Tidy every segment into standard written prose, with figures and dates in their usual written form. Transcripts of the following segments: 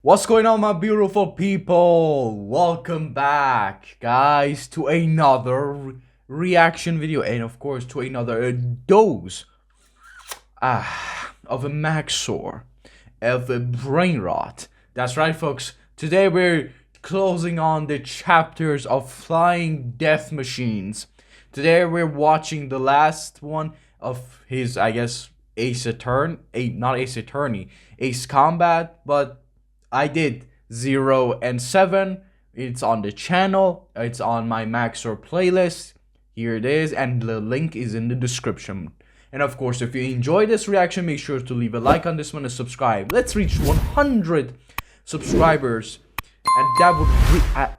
What's going on, my beautiful people? Welcome back, guys, to another reaction video, and of course to another dose of a MAXOR, of a brain rot. That's right, folks. Today we're closing on the chapters of Flying Death Machines. Today we're watching the last one of his, I guess, not Ace Attorney, Ace Combat, but I did 0 and 7. It's on the channel. It's on my MAXOR playlist. Here it is, and the link is in the description. And of course, if you enjoyed this reaction, make sure to leave a like on this one and subscribe. Let's reach 100 subscribers, and that would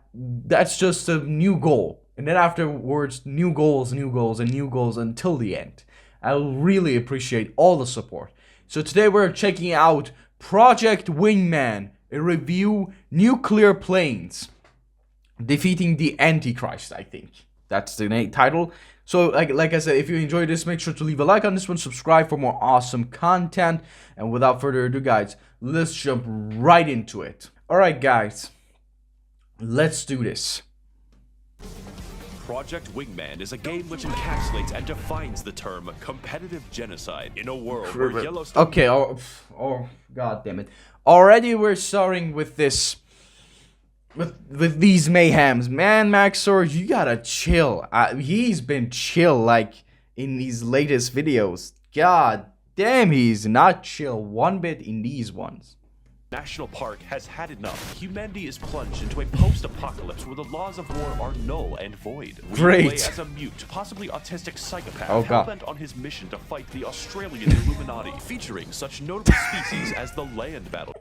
that's just a new goal. And then afterwards, new goals, and new goals until the end. I'll really appreciate all the support. So today we're checking out Project Wingman, a review, Nuclear Planes, defeating the Antichrist. I think that's the title. So like I said, if you enjoyed this, make sure to leave a like on this one, subscribe for more awesome content, and without further ado, guys, let's jump right into it. Alright, guys, let's do this. Project Wingman is a game which encapsulates and defines the term competitive genocide in a world where Yellowstone... Okay, oh god damn it. Already we're starting with this, with these mayhems. Man, MAXOR, you gotta chill. He's been chill, like, in these latest videos. God damn, he's not chill one bit in these ones. National Park has had enough. Humanity is plunged into a post-apocalypse where the laws of war are null and void. We play as a mute, possibly autistic psychopath hell-bent on his mission to fight the Australian Illuminati, featuring such notable species as the land battle.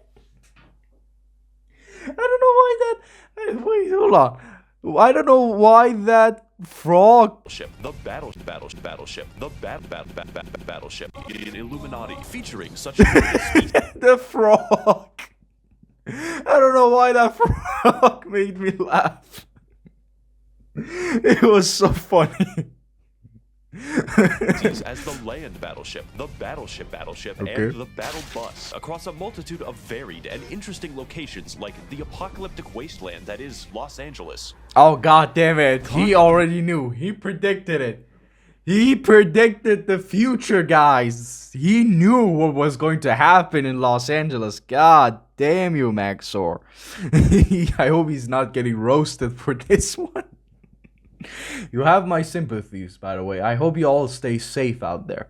I don't know why that... Wait, hold on. I don't know why that frog... The battleship. The battleship. In Illuminati, featuring such notable species. The frog. I don't know why that frog made me laugh. It was so funny. As the land battleship, the battleship, okay, and the battle bus across a multitude of varied and interesting locations like the apocalyptic wasteland that is Los Angeles. Oh god damn it, he already knew. He predicted it. He predicted the future, guys. He knew what was going to happen in Los Angeles. God damn you, MAXOR. I hope he's not getting roasted for this one. You have my sympathies, by the way. I hope you all stay safe out there.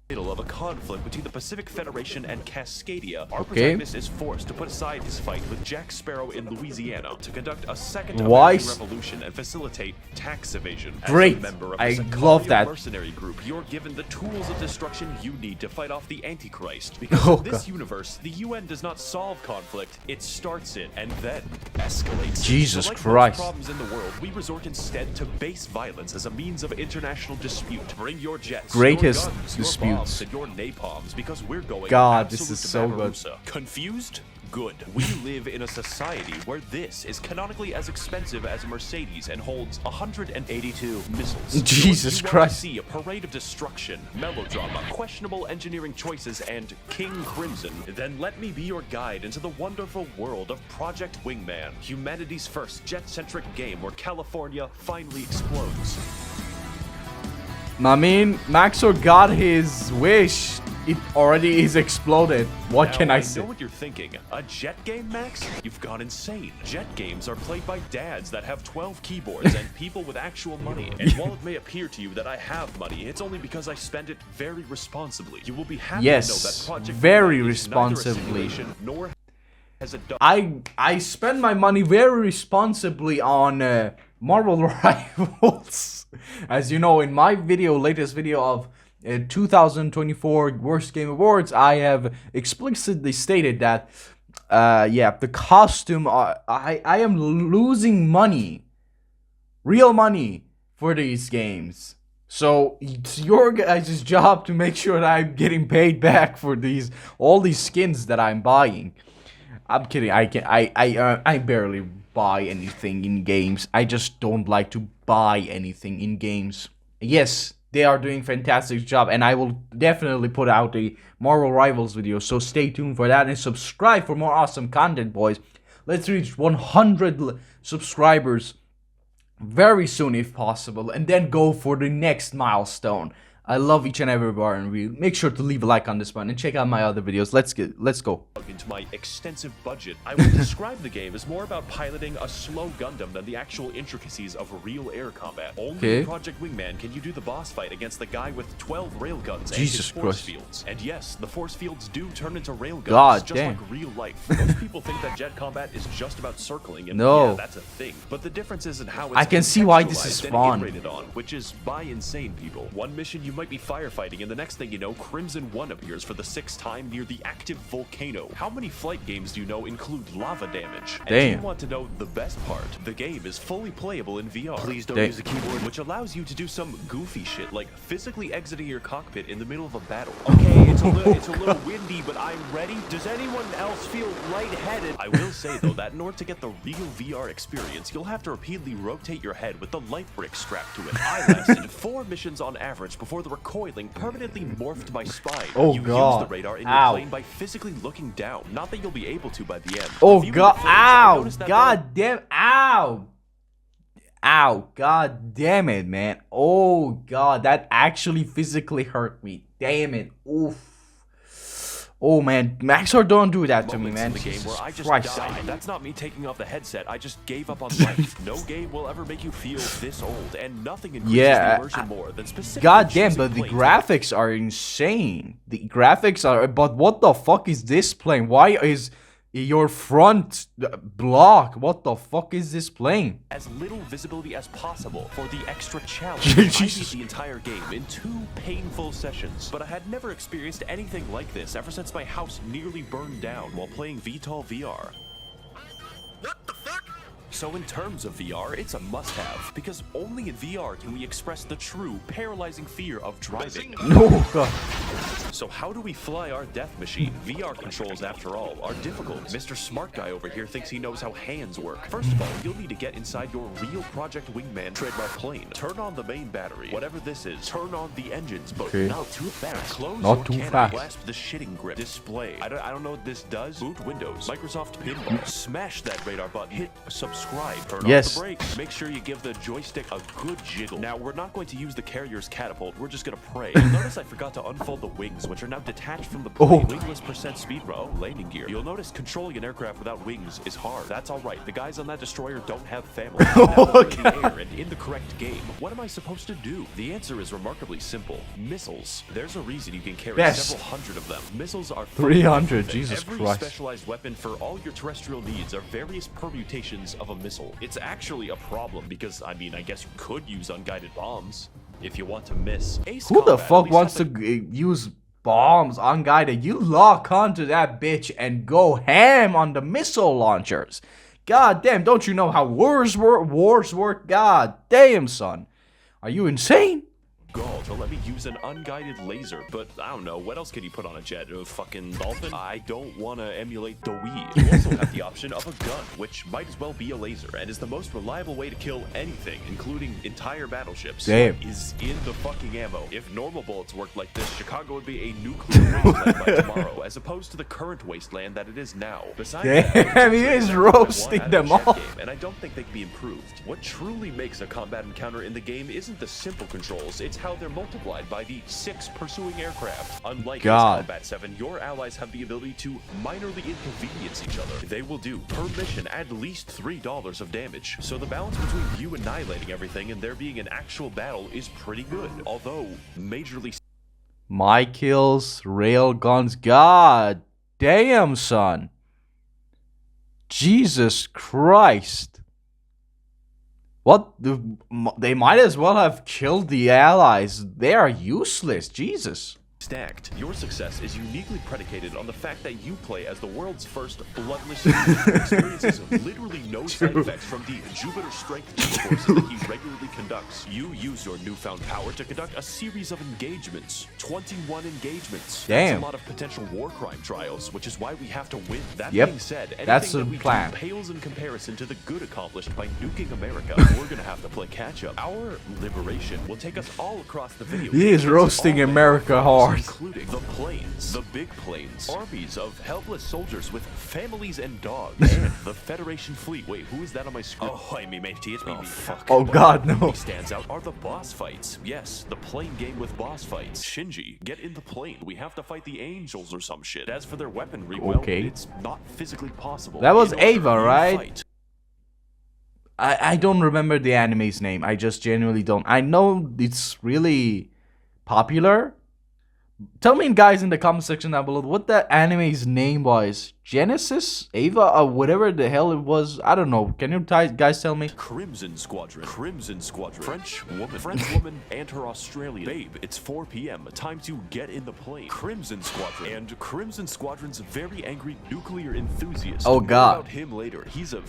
Middle of a conflict between the Pacific Federation and Cascadia, our protagonist is forced to put aside his fight with Jack Sparrow in Louisiana to conduct a second American revolution and facilitate tax evasion. Great, As a member of I love that. Mercenary group, you're given the tools of destruction you need to fight off the Antichrist. Because in this universe, the UN does not solve conflict; it starts it and then escalates. Jesus so like Christ! Most problems in the world, we resort instead to base violence as a means of international dispute. Bring your jets, greatest your guns, dispute. And your napalms, because we're going God, this is so good. Confused? Good. We live in a society where this is canonically as expensive as a Mercedes and holds 182 missiles. Jesus Christ. See a parade of destruction, melodrama, questionable engineering choices, and King Crimson, then let me be your guide into the wonderful world of Project Wingman, humanity's first jet-centric game where California finally explodes. I mean, MAXOR got his wish. It already is exploded. What can I say? I know what you're thinking. A jet game, Max? You've gone insane. Jet games are played by dads that have 12 keyboards and people with actual money. And while it may appear to you that I have money, it's only because I spend it very responsibly. You will be happy to know that Project very Wingman responsibly. is neither a simulation nor has a I spend my money very responsibly on Marvel Rivals. As you know, in my latest video of 2024 Worst Game Awards, I have explicitly stated that, yeah, the costume, I am losing money, real money, for these games. So it's your guys' job to make sure that I'm getting paid back for all these skins that I'm buying. I'm kidding. I barely buy anything in games. I just don't like to buy anything in games. Yes, They are doing fantastic job, and I will definitely put out a Marvel Rivals video, so stay tuned for that and subscribe for more awesome content, boys. Let's reach 100 subscribers very soon if possible, and then go for the next milestone. I love each and every bar and reel. Make sure to leave a like on this one and check out my other videos. Let's go. Into my extensive budget, I would describe the game as more about piloting a slow Gundam than the actual intricacies of real air combat. Only in Project Wingman can you do the boss fight against the guy with 12 railguns and his force fields. And yes, the force fields do turn into railguns, just like real life. Most people think that jet combat is just about circling, and yeah, that's a thing. But the difference is in how it's I can see why this is fun. On, which is by insane people. One mission you might be firefighting, and the next thing you know, Crimson 1 appears for the 6th time near the active volcano. How many flight games do you know include lava damage? And do you want to know the best part? The game is fully playable in VR. Please don't use the keyboard, which allows you to do some goofy shit, like physically exiting your cockpit in the middle of a battle. Okay, it's a little windy, but I'm ready. Does anyone else feel lightheaded? I will say, though, that in order to get the real VR experience, you'll have to repeatedly rotate your head with the light brick strapped to it. I lasted 4 missions on average before the recoiling permanently morphed my spine. You use the radar in your plane by physically looking down. Not that you'll be able to by the end. Oh god, ow! God damn, ow! Ow, god damn it, man. Oh god, that actually physically hurt me. Damn it. Oof. Oh man, MAXOR, don't do that to me, man. The game where I just died. That's not me taking off the headset. I just gave up on life. No game will ever make you feel this old, and nothing increases the immersion more than specific. God damn, but the graphics are insane. The graphics are. But what the fuck is this plane? Why is your front block? What the fuck is this plane? As little visibility as possible for the extra challenge. I beat the entire game in 2 painful sessions, but I had never experienced anything like this ever since my house nearly burned down while playing VTOL VR. What the fuck? So in terms of VR, it's a must-have, because only in VR can we express the true, paralyzing fear of driving. No, God. So how do we fly our death machine? VR controls, after all, are difficult. Mr. Smart Guy over here thinks he knows how hands work. First of all, you'll need to get inside your real Project Wingman trademark plane. Turn on the main battery, whatever this is. Turn on the engines, but not too fast. Close your cannon, blast the shitting grip. Display. I don't know what this does. Boot Windows. Microsoft Pinball. Smash that radar button. Hit subscribe. Turn off the brakes. Make sure you give the joystick a good jiggle. Now, we're not going to use the carrier's catapult. We're just going to pray. Notice I forgot to unfold the wings, which are now detached from the plane. Wingless percent speed landing gear. You'll notice controlling an aircraft without wings is hard. That's all right. The guys on that destroyer don't have families. Now in the air and in the correct game. What am I supposed to do? The answer is remarkably simple. Missiles. There's a reason you can carry several hundred of them. Missiles are 300. Jesus Christ. Every specialized weapon for all your terrestrial needs are various permutations of a missile. It's actually a problem because, I mean, I guess you could use unguided bombs if you want to miss. Who the fuck wants to use bombs unguided? You lock onto that bitch and go ham on the missile launchers. God damn, don't you know how wars work? God damn, son. Are you insane? To let me use an unguided laser, but I don't know, what else could you put on a jet? A fucking dolphin? I don't want to emulate the Wii. You also have the option of a gun, which might as well be a laser, and is the most reliable way to kill anything, including entire battleships. Damn. Is in the fucking ammo. If normal bullets worked like this, Chicago would be a nuclear wasteland by tomorrow, as opposed to the current wasteland that it is now. Besides damn, he is roasting them all. And I don't think they can be improved. What truly makes a combat encounter in the game isn't the simple controls, it's how they're multiplied by the 6 pursuing aircraft. Unlike Ace Combat 7, your allies have the ability to minorly inconvenience each other. They will do, per mission, at least $3 of damage. So the balance between you annihilating everything and there being an actual battle is pretty good, although majorly... My kills, rail guns, god damn, son. Jesus Christ. What? They might as well have killed the allies. They are useless. Jesus. stacked. Your success is uniquely predicated on the fact that you play as the world's first bloodless who experiences literally no side effects from the Jupiter strength courses that he regularly conducts. You use your newfound power to conduct a series of engagements. 21 engagements. Damn. That's a lot of potential war crime trials, which is why we have to win. That Yep. being said, anything That's the that we plan. do pales in comparison to the good accomplished by nuking America. We're gonna have to play catch up. Our liberation will take us all across the video. He is roasting America hard. Including the planes, the big planes, armies of helpless soldiers with families and dogs, and the Federation fleet. Wait, who is that on my screen? Oh, hi, me matey, it's me. Oh, fuck. Oh god, no. What stands out are the boss fights. Yes, the plane game with boss fights. Shinji, get in the plane. We have to fight the angels or some shit. As for their weaponry, well, it's not physically possible. That was In order Ava, you right? fight. I don't remember the anime's name. I just genuinely don't. I know it's really popular. Tell me, guys, in the comment section down below what that anime's name was. Genesis? Ava? Or whatever the hell it was. I don't know. Can you guys tell me? Crimson Squadron. Crimson Squadron. French woman and her Australian babe. It's 4 p.m. Time to get in the plane. Crimson Squadron. And Crimson Squadron's very angry nuclear enthusiast. Oh, God. More about him later. He's a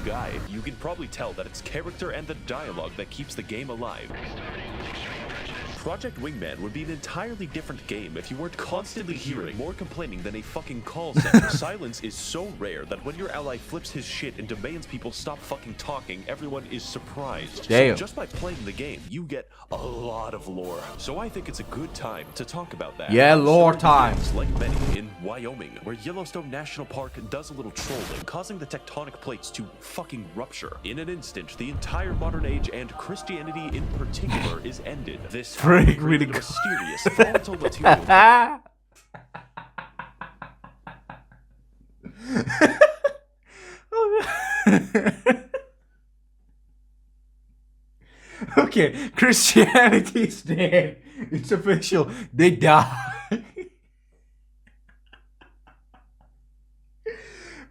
guy. You can probably tell that it's character and the dialogue that keeps the game alive. Project Wingman would be an entirely different game if you weren't constantly hearing more complaining than a fucking call center. Silence is so rare that when your ally flips his shit and demands people stop fucking talking, everyone is surprised. Damn. So just by playing the game, you get a lot of lore. So I think it's a good time to talk about that. Yeah, lore time. Like many in Wyoming, where Yellowstone National Park does a little trolling, causing the tectonic plates to fucking rupture. In an instant, the entire modern age and Christianity in particular is ended. This really mysterious, volatile material. Okay, Christianity is dead. It's official. They die.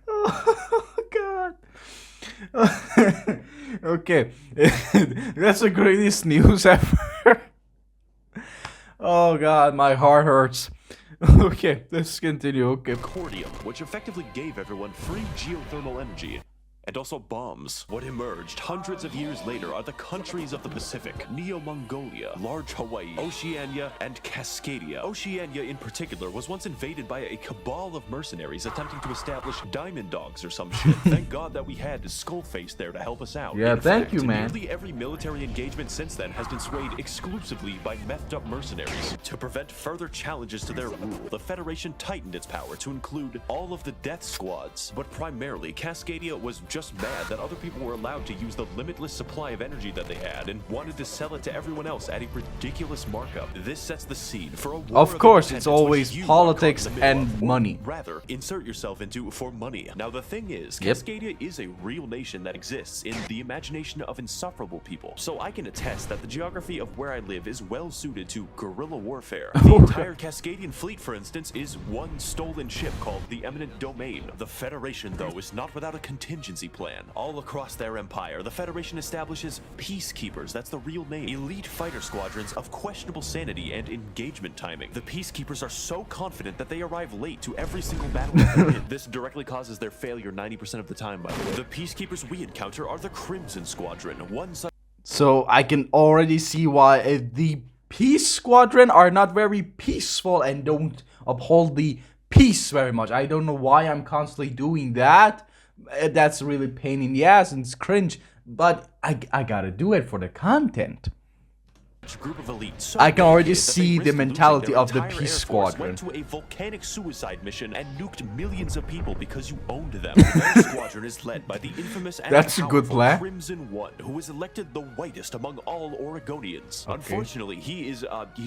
Oh god. Okay, that's the greatest news ever. Oh god, my heart hurts. Okay, let's continue. Okay. Cordium, which effectively gave everyone free geothermal energy. And also bombs. What emerged hundreds of years later are the countries of the Pacific: Neo-Mongolia, Large Hawaii, Oceania, and Cascadia. Oceania in particular was once invaded by a cabal of mercenaries attempting to establish diamond dogs or some shit. Thank God that we had Skullface there to help us out. Yeah, thank you, man. Nearly every military engagement since then has been swayed exclusively by methed up mercenaries. To prevent further challenges to their rule, the Federation tightened its power to include all of the death squads. But primarily, Cascadia was just mad that other people were allowed to use the limitless supply of energy that they had and wanted to sell it to everyone else at a ridiculous markup. This sets the seed for a war of course, of it's always politics and money. Rather, insert yourself into for money. Now the thing is, Cascadia is a real nation that exists in the imagination of insufferable people. So I can attest that the geography of where I live is well suited to guerrilla warfare. The entire Cascadian fleet, for instance, is one stolen ship called the Eminent Domain. The Federation, though, is not without a contingency plan. All across their empire, the Federation establishes peacekeepers, that's the real name, elite fighter squadrons of questionable sanity and engagement timing. The peacekeepers are so confident that they arrive late to every single battle that they're in. This directly causes their failure 90% of the time, by the way. The peacekeepers we encounter are the Crimson Squadron. So I can already see why the Peace Squadron are not very peaceful and don't uphold the peace very much. I don't know why I'm constantly doing that. That's really pain in the ass and it's cringe, but I gotta do it for the content. Group of elites so I can already see the mentality of the Peace Squadron. Went to a volcanic suicide mission and nuked millions of people because you owned them. Their squadron is led by the infamous and That's a good plan. Crimson One, who was elected the whitest among all Oregonians. Okay. Unfortunately, he's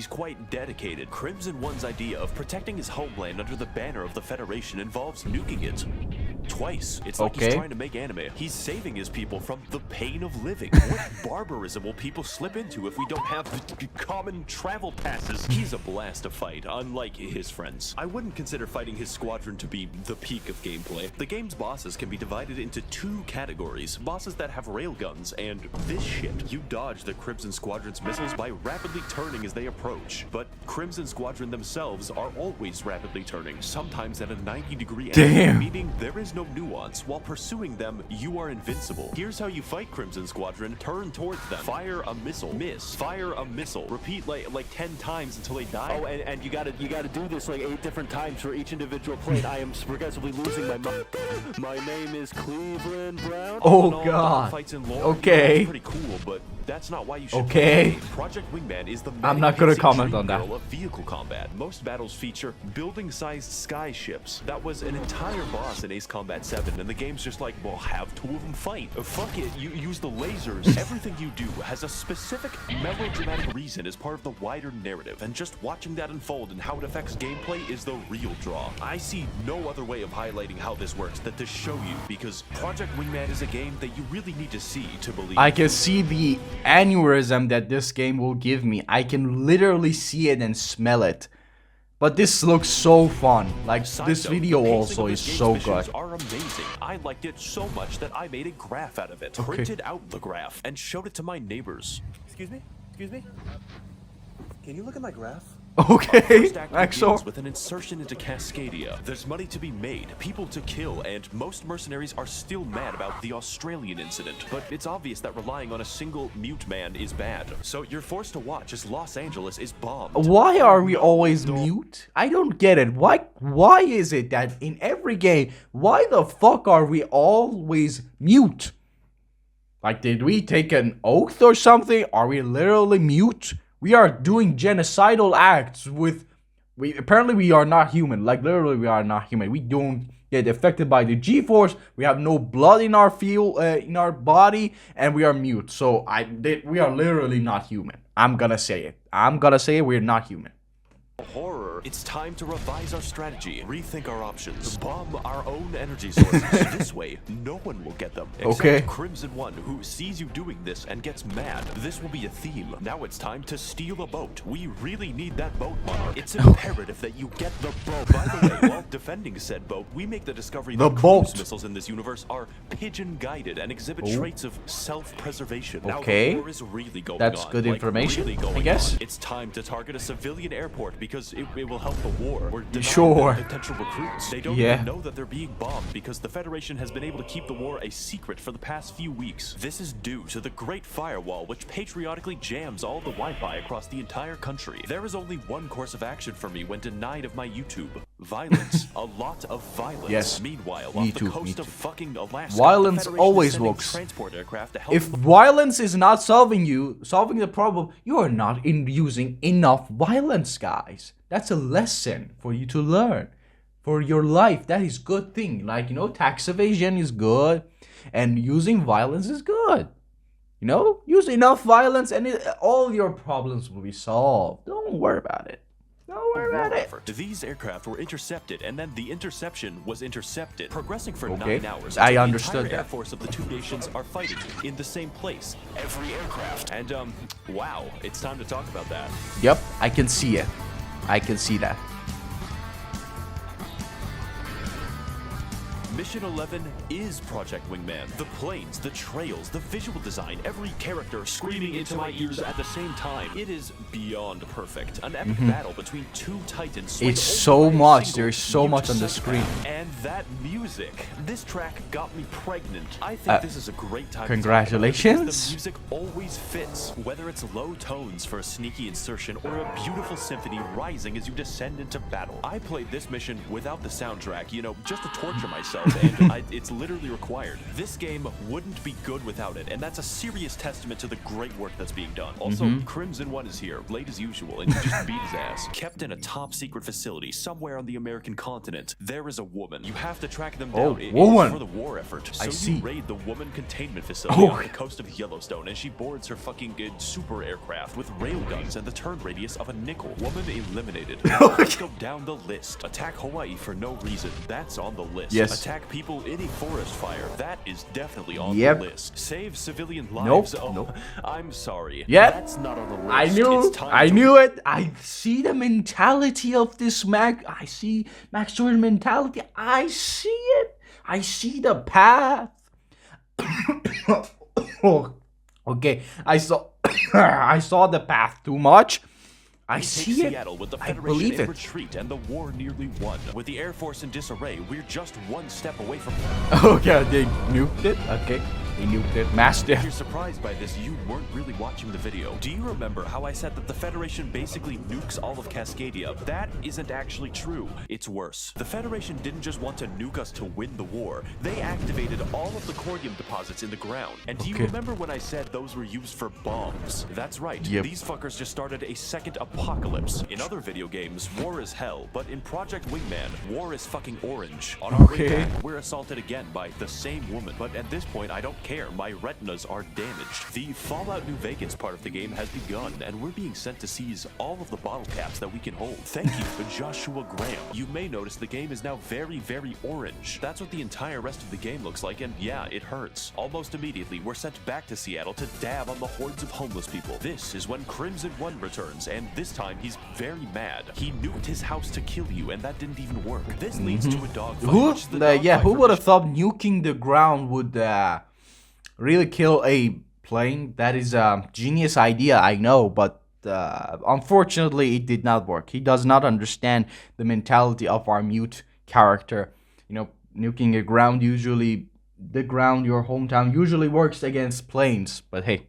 quite dedicated. Crimson One's idea of protecting his homeland under the banner of the Federation involves nuking it. Twice. It's like he's trying to make anime. He's saving his people from the pain of living. What barbarism will people slip into if we don't have the common travel passes? He's a blast to fight, unlike his friends. I wouldn't consider fighting his squadron to be the peak of gameplay. The game's bosses can be divided into two categories. Bosses that have railguns and this shit. You dodge the Crimson Squadron's missiles by rapidly turning as they approach. But Crimson Squadron themselves are always rapidly turning, sometimes at a 90-degree angle, meaning there is no nuance. While pursuing them, you are invincible. Here's how you fight Crimson Squadron. Turn towards them. Fire a missile. Miss. Fire a missile. Repeat like 10 times until they die. Oh, and you gotta do this like 8 different times for each individual plate. I am progressively losing my mind. My name is Cleveland Brown. Oh god. Okay. Pretty cool, but that's not why you should okay. Project Wingman is the I'm not gonna comment on that. Of vehicle combat. Most battles feature building-sized sky ships. That was an entire boss in Ace Combat 7, and the game's just like, well, have 2 of them fight. Fuck it, you use the lasers. Everything you do has a specific melodramatic reason as part of the wider narrative, and just watching that unfold and how it affects gameplay is the real draw. I see no other way of highlighting how this works than to show you, because Project Wingman is a game that you really need to see to believe. I can see the aneurysm that this game will give me. I can literally see it and smell it. But this looks so fun. Like, this video also is so good. Are amazing. I liked it so much that I made a graph out of it, printed out the graph, and showed it to my neighbors. Excuse me? Excuse me? Can you look at my graph? Okay, MAXOR. With an insertion into Cascadia. There's money to be made, people to kill, and most mercenaries are still mad about the Australian incident. But it's obvious that relying on a single mute man is bad. So you're forced to watch as Los Angeles is bombed. Why are we always mute? I don't get it. Why is it that in every game, why the fuck are we always mute? Like, did we take an oath or something? Are we literally mute? We are doing genocidal acts with... Apparently we are not human. Like, literally we are not human. We don't get affected by the G-force. We have no blood in our in our body. And we are mute. So, we are literally not human. I'm gonna say it. We're not human. Horror. It's time to revise our strategy, rethink our options, bomb our own energy sources. This way, no one will get them. Except Crimson One, who sees you doing this and gets mad. This will be a theme. Now it's time to steal a boat. We really need that boat, Monarch. It's imperative that you get the boat. By the way, while defending said boat, we make the discovery that cruise missiles in this universe are pigeon-guided and exhibit traits of self-preservation. Now the war is really going on. That's good information, really I guess. It's time to target a civilian airport because it will help the war. We're sure. Potential recruits. They don't even know that they're being bombed because the Federation has been able to keep the war a secret for the past few weeks. This is due to the Great Firewall, which patriotically jams all the Wi-Fi across the entire country. There is only one course of action for me when denied of my YouTube. Violence. A lot of violence. Yes. Meanwhile, off the coast of fucking Alaska, violence always works. Transport aircraft to help if violence is not solving the problem, you are not using enough violence, guys. That's a lesson for you to learn for your life. That is good thing. Like, tax evasion is good and using violence is good. Use enough violence and all your problems will be solved. Don't worry about it. Don't worry about it. These aircraft were intercepted, and then the interception was intercepted, progressing for 9 hours. I understood that. The Air Force of the two nations are fighting in the same place, every aircraft. And wow, it's time to talk about that. Yep, I can see it. I can see that. Mission 11 is Project Wingman. The planes, the trails, the visual design, every character screaming into my ears at the same time. It is beyond perfect. An epic battle between two titans. It's so much. There's so much on the screen. And that music. This track got me pregnant. I think this is a great time. Congratulations. The music always fits. Whether it's low tones for a sneaky insertion or a beautiful symphony rising as you descend into battle. I played this mission without the soundtrack, just to torture myself. And it's literally required. This game wouldn't be good without it, and that's a serious testament to the great work that's being done. Also, Crimson One is here, late as usual, and you just beat his ass. Kept in a top-secret facility somewhere on the American continent, there is a woman. You have to track them down. It's for the war effort. effort. I So see. you raid the woman containment facility on the coast of Yellowstone, and she boards her fucking super aircraft with railguns and the turn radius of a nickel. Woman eliminated. Let's go down the list. Attack Hawaii for no reason. That's on the list. Yes. Attack people in a forest fire. That is definitely on Yep. the list. Save civilian lives. Nope. I'm sorry. Yep. That's not on the list. I knew it. I see the mentality of this I see MAXOR mentality. I see it. I see the path. Okay, I saw I saw the path too much. I see it. Seattle with the I Federation believe in it. retreat and the war nearly won. With the Air Force in disarray, we're just one step away from. Okay, they nuked it. Okay, they nuked it. Master. If you're surprised by this, you weren't really watching the video. Do you remember how I said that the Federation basically nukes all of Cascadia? That isn't actually true. It's worse. The Federation didn't just want to nuke us to win the war. They activated all of the cordium deposits in the ground. And do you remember when I said those were used for bombs? That's right. Yep. These fuckers just started a second apocalypse. In other video games, war is hell. But in Project Wingman, war is fucking orange. On our way back, we're assaulted again by the same woman. But at this point, I don't care. My retinas are damaged. The Fallout New Vegas part of the game has begun, and we're being sent to seize all of the bottle caps that we can hold. Thank you for Joshua Graham. You may notice the game is now very, very orange. That's what the entire rest of the game looks like, and yeah, it hurts. Almost immediately, we're sent back to Seattle to dab on the hordes of homeless people. This is when Crimson One returns, and this time he's very mad. He nuked his house to kill you, and that didn't even work. This leads to a dogfight. Who would have thought nuking the ground would really kill a plane? That is a genius idea, I know, but unfortunately it did not work. He does not understand the mentality of our mute character. You know, nuking a ground the ground, your hometown, usually works against planes, but hey.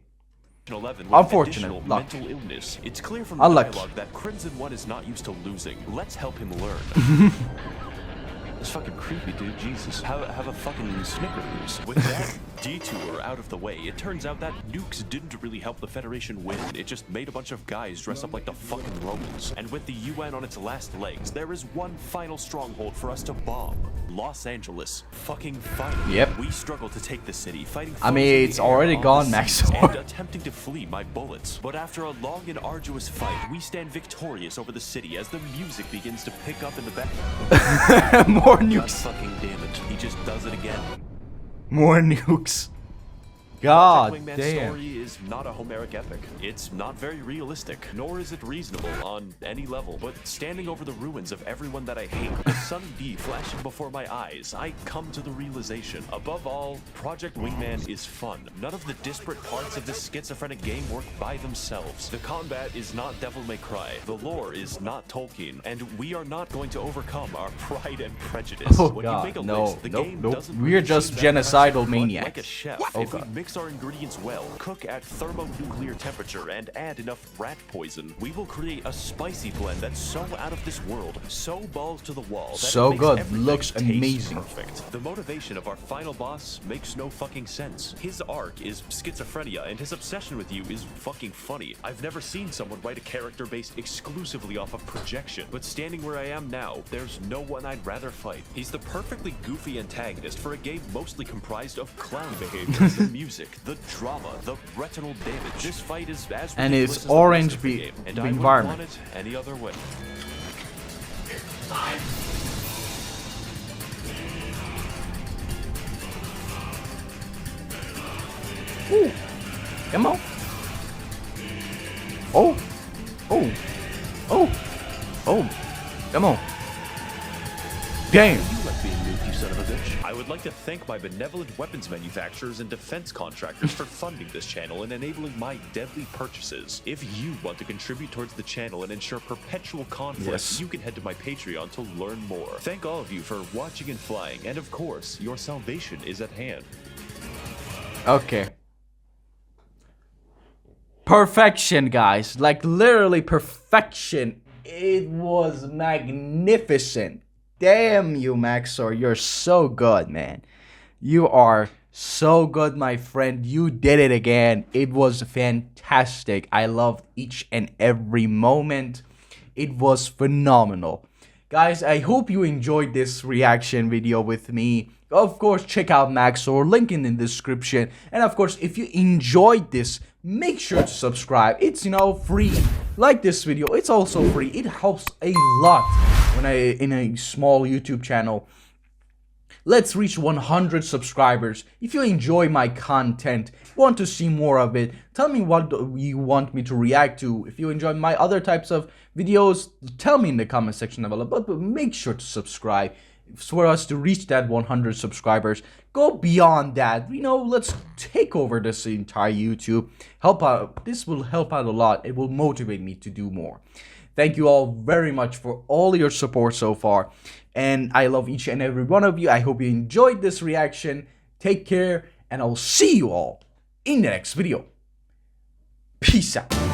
11 with Unfortunate luck. mental illness. It's clear from the dialogue that Crimson One is not used to losing. Let's help him learn. It's fucking creepy, dude. Jesus. Have a fucking Snickers. With that detour out of the way, it turns out that nukes didn't really help the Federation win. It just made a bunch of guys dress up like the fucking Romans. And with the UN on its last legs, there is one final stronghold for us to bomb. Los Angeles. Fucking finally. Yep. We struggle to take the city, fighting I mean, it's already gone, MAXOR. and attempting to flee my bullets. But after a long and arduous fight, we stand victorious over the city as the music begins to pick up in the back. More God nukes. fucking damn it. He just does it again. More nukes. God Wingman's damn. story is not a Homeric epic. It's not very realistic, nor is it reasonable on any level. But standing over the ruins of everyone that I hate, the Sunny D flashing before my eyes, I come to the realization. Above all, Project Wingman is fun. None of the disparate parts of this schizophrenic game work by themselves. The combat is not Devil May Cry. The lore is not Tolkien. And we are not going to overcome our pride and prejudice. Oh When God, you make a no, list, the game doesn't We're really just seem that genocidal impressive, but maniacs. like a chef, Oh if we God. mix our ingredients well, cook at thermonuclear temperature, and add enough rat poison, we will create a spicy blend that's so out of this world, so balls to the wall, that So it makes good. everything Looks taste amazing. Perfect. The motivation of our final boss makes no fucking sense. His arc is schizophrenia, and his obsession with you is fucking funny. I've never seen someone write a character based exclusively off of projection, but standing where I am now, there's no one I'd rather fight. He's the perfectly goofy antagonist for a game mostly comprised of clown behavior, the music, the drama, the retinal damage. This fight is as And ridiculous it's as the orange rest of the game, and I wouldn't environment. want it any other way. Ooh. Come on. Oh. Oh. Oh. Oh. Come on. Damn. You like being nuked, you son of a bitch. I would like to thank my benevolent weapons manufacturers and defense contractors for funding this channel and enabling my deadly purchases. If you want to contribute towards the channel and ensure perpetual conflict, Yes. you can head to my Patreon to learn more. Thank all of you for watching and flying, and of course, your salvation is at hand. Okay. Perfection, guys. Like, literally perfection. It was magnificent. Damn you, MAXOR. You're so good, man. You are so good, my friend. You did it again. It was fantastic. I loved each and every moment. It was phenomenal. Guys, I hope you enjoyed this reaction video with me. Of course, check out MAXOR, link in the description. And of course, if you enjoyed this, make sure to subscribe. It's, free. Like this video, it's also free. It helps a lot when in a small YouTube channel. Let's reach 100 subscribers. If you enjoy my content, want to see more of it, tell me what you want me to react to. If you enjoy my other types of videos, tell me in the comment section below. But make sure to subscribe for us to reach that 100 subscribers. Go beyond that. Let's take over this entire YouTube. Help out. This will help out a lot. It will motivate me to do more. Thank you all very much for all your support so far. And I love each and every one of you. I hope you enjoyed this reaction. Take care, and I'll see you all in the next video. Peace out.